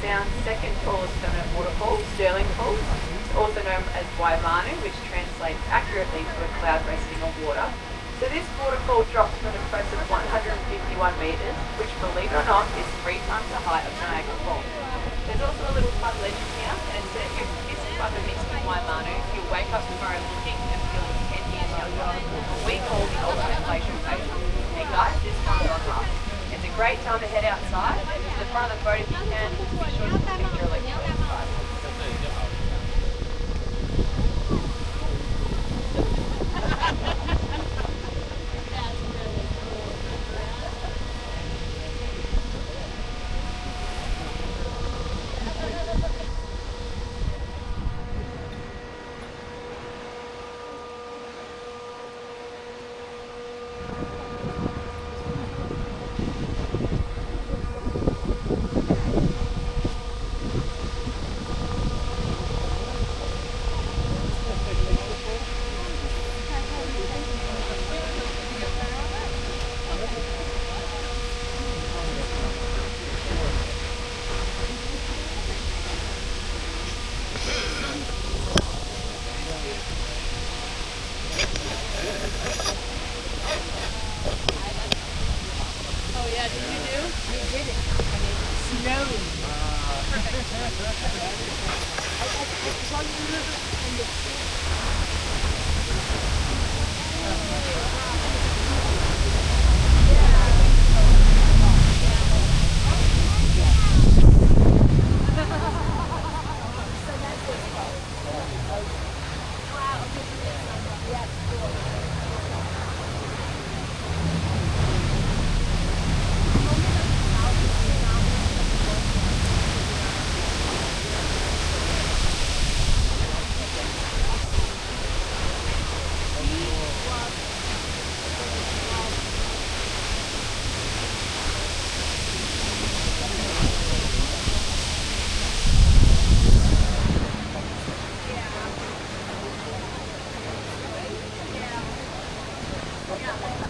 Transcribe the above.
Sound's second tallest permanent waterfall, Stirling Falls, also known as Waimanu, which translates accurately to a cloud resting on water. So this waterfall drops from an impressive 151 metres, which, believe it or not, is 3 times the height of Niagara Falls. There's also a little fun legend here, and instead of your fist bumper missing Waimanu, you'll wake up tomorrow looking and feeling 10 years younger. We call the ultimate glacial patient. Hey guys, this one's on rough. It's a great time to head outside. To the front of the boat if you can. Be sure to protect your electrolytes. Yeah.